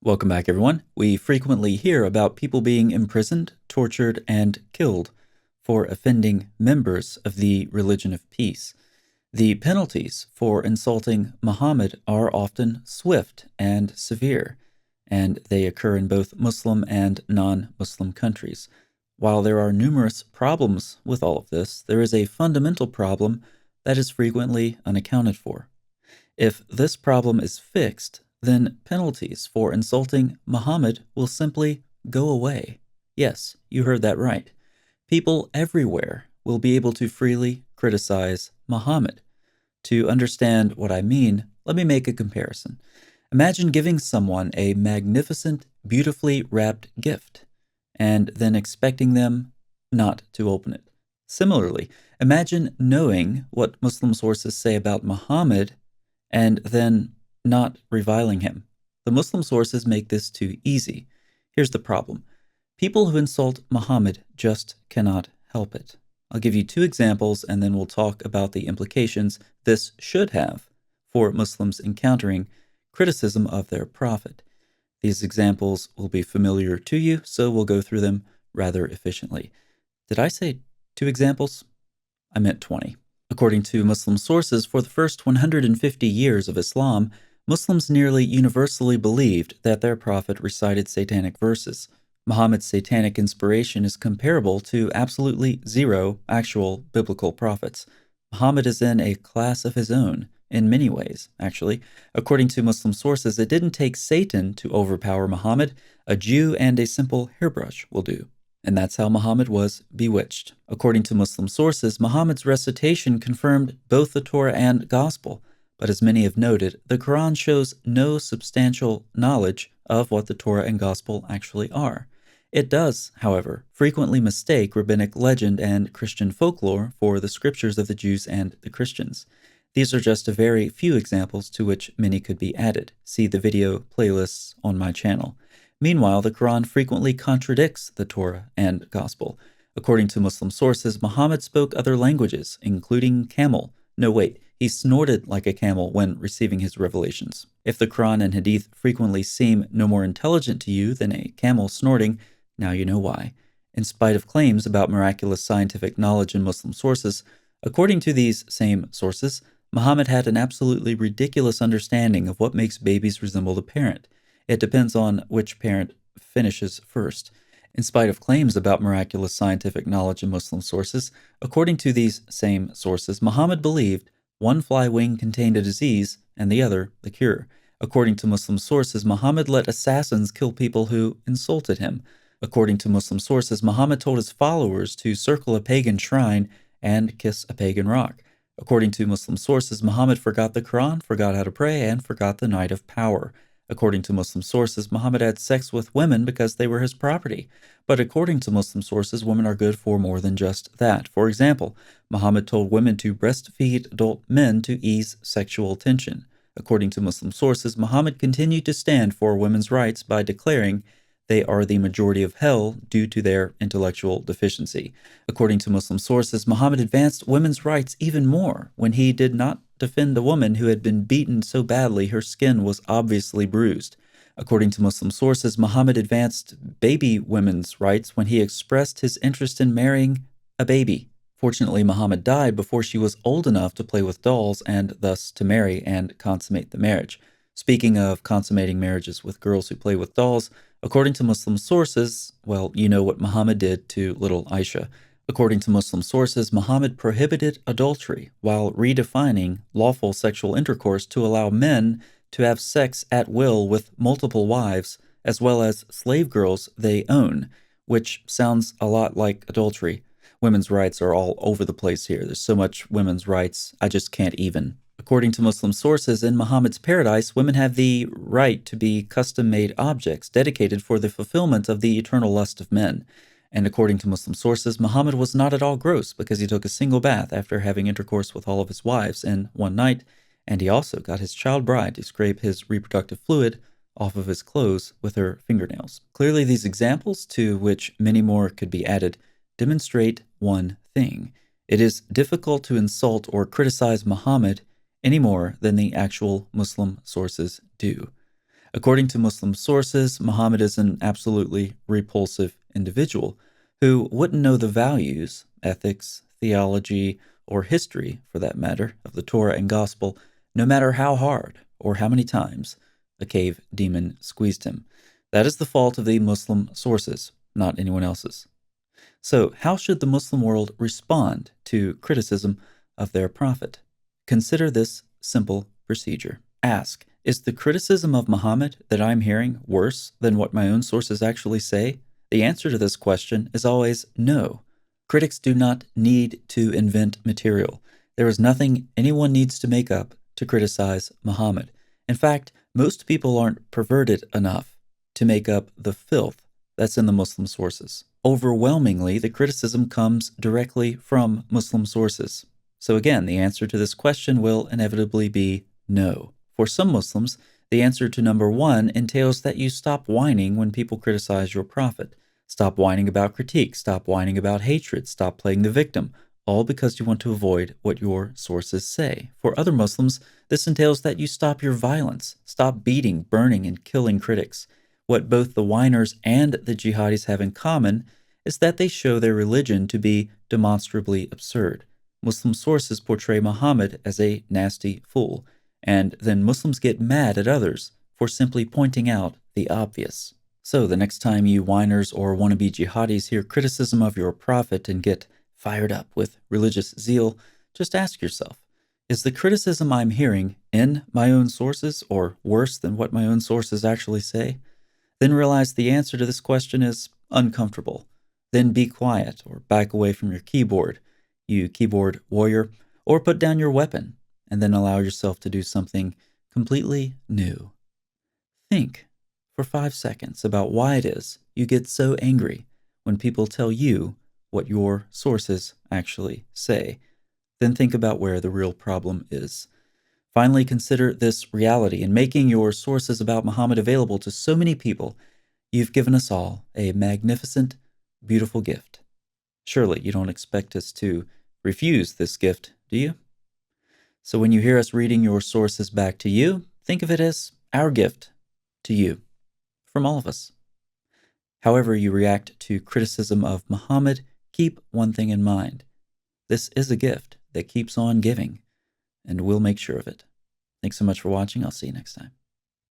Welcome back, everyone. We frequently hear about people being imprisoned, tortured, and killed for offending members of the religion of peace. The penalties for insulting Muhammad are often swift and severe, and they occur in both Muslim and non-Muslim countries. While there are numerous problems with all of this, there is a fundamental problem that is frequently unaccounted for. If this problem is fixed, then penalties for insulting Muhammad will simply go away. Yes, you heard that right. People everywhere will be able to freely criticize Muhammad. To understand what I mean, let me make a comparison. Imagine giving someone a magnificent, beautifully wrapped gift, and then expecting them not to open it. Similarly, imagine knowing what Muslim sources say about Muhammad and then not reviling him. The Muslim sources make this too easy. Here's the problem. People who insult Muhammad just cannot help it. I'll give you two examples and then we'll talk about the implications this should have for Muslims encountering criticism of their prophet. These examples will be familiar to you, so we'll go through them rather efficiently. Did I say two examples? I meant 20. According to Muslim sources, for the first 150 years of Islam, Muslims nearly universally believed that their prophet recited satanic verses. Muhammad's satanic inspiration is comparable to absolutely zero actual biblical prophets. Muhammad is in a class of his own, in many ways, actually. According to Muslim sources, it didn't take Satan to overpower Muhammad. A Jew and a simple hairbrush will do. And that's how Muhammad was bewitched. According to Muslim sources, Muhammad's recitation confirmed both the Torah and Gospel. But as many have noted, the Quran shows no substantial knowledge of what the Torah and Gospel actually are. It does, however, frequently mistake rabbinic legend and Christian folklore for the scriptures of the Jews and the Christians. These are just a very few examples to which many could be added. See the video playlists on my channel. Meanwhile, the Quran frequently contradicts the Torah and Gospel. According to Muslim sources, Muhammad spoke other languages, including camel. No, wait, he snorted like a camel when receiving his revelations. If the Quran and Hadith frequently seem no more intelligent to you than a camel snorting, now you know why. In spite of claims about miraculous scientific knowledge in Muslim sources, according to these same sources, Muhammad had an absolutely ridiculous understanding of what makes babies resemble the parent. It depends on which parent finishes first. In spite of claims about miraculous scientific knowledge in Muslim sources, according to these same sources, Muhammad believed one fly wing contained a disease and the other the cure. According to Muslim sources, Muhammad let assassins kill people who insulted him. According to Muslim sources, Muhammad told his followers to circle a pagan shrine and kiss a pagan rock. According to Muslim sources, Muhammad forgot the Quran, forgot how to pray, and forgot the night of power. According to Muslim sources, Muhammad had sex with women because they were his property. But according to Muslim sources, women are good for more than just that. For example, Muhammad told women to breastfeed adult men to ease sexual tension. According to Muslim sources, Muhammad continued to stand for women's rights by declaring they are the majority of hell due to their intellectual deficiency. According to Muslim sources, Muhammad advanced women's rights even more when he did not defend the woman who had been beaten so badly her skin was obviously bruised. According to Muslim sources, Muhammad advanced baby women's rights when he expressed his interest in marrying a baby. Fortunately, Muhammad died before she was old enough to play with dolls and thus to marry and consummate the marriage. Speaking of consummating marriages with girls who play with dolls, according to Muslim sources, well, you know what Muhammad did to little Aisha. According to Muslim sources, Muhammad prohibited adultery while redefining lawful sexual intercourse to allow men to have sex at will with multiple wives, as well as slave girls they own, which sounds a lot like adultery. Women's rights are all over the place here. There's so much women's rights, I just can't even. According to Muslim sources, in Muhammad's paradise, women have the right to be custom-made objects dedicated for the fulfillment of the eternal lust of men. And according to Muslim sources, Muhammad was not at all gross because he took a single bath after having intercourse with all of his wives in one night, and he also got his child bride to scrape his reproductive fluid off of his clothes with her fingernails. Clearly, these examples, to which many more could be added, demonstrate one thing. It is difficult to insult or criticize Muhammad any more than the actual Muslim sources do. According to Muslim sources, Muhammad is an absolutely repulsive individual who wouldn't know the values, ethics, theology, or history, for that matter, of the Torah and Gospel, no matter how hard or how many times a cave demon squeezed him. That is the fault of the Muslim sources, not anyone else's. So, how should the Muslim world respond to criticism of their prophet? Consider this simple procedure. Ask, is the criticism of Muhammad that I'm hearing worse than what my own sources actually say? The answer to this question is always no. Critics do not need to invent material. There is nothing anyone needs to make up to criticize Muhammad. In fact, most people aren't perverted enough to make up the filth that's in the Muslim sources. Overwhelmingly, the criticism comes directly from Muslim sources. So again, the answer to this question will inevitably be no. For some Muslims, the answer to number one entails that you stop whining when people criticize your prophet. Stop whining about critique, stop whining about hatred, stop playing the victim, all because you want to avoid what your sources say. For other Muslims, this entails that you stop your violence, stop beating, burning, and killing critics. What both the whiners and the jihadis have in common is that they show their religion to be demonstrably absurd. Muslim sources portray Muhammad as a nasty fool, and then Muslims get mad at others for simply pointing out the obvious. So the next time you whiners or wannabe jihadis hear criticism of your prophet and get fired up with religious zeal, just ask yourself, is the criticism I'm hearing in my own sources or worse than what my own sources actually say? Then realize the answer to this question is uncomfortable. Then be quiet or back away from your keyboard, you keyboard warrior, or put down your weapon, and then allow yourself to do something completely new. Think for 5 seconds about why it is you get so angry when people tell you what your sources actually say. Then think about where the real problem is. Finally, consider this reality. In making your sources about Muhammad available to so many people, you've given us all a magnificent, beautiful gift. Surely you don't expect us to refuse this gift, do you? So when you hear us reading your sources back to you, think of it as our gift to you, from all of us. However you react to criticism of Muhammad, keep one thing in mind. This is a gift that keeps on giving, and we'll make sure of it. Thanks so much for watching. I'll see you next time.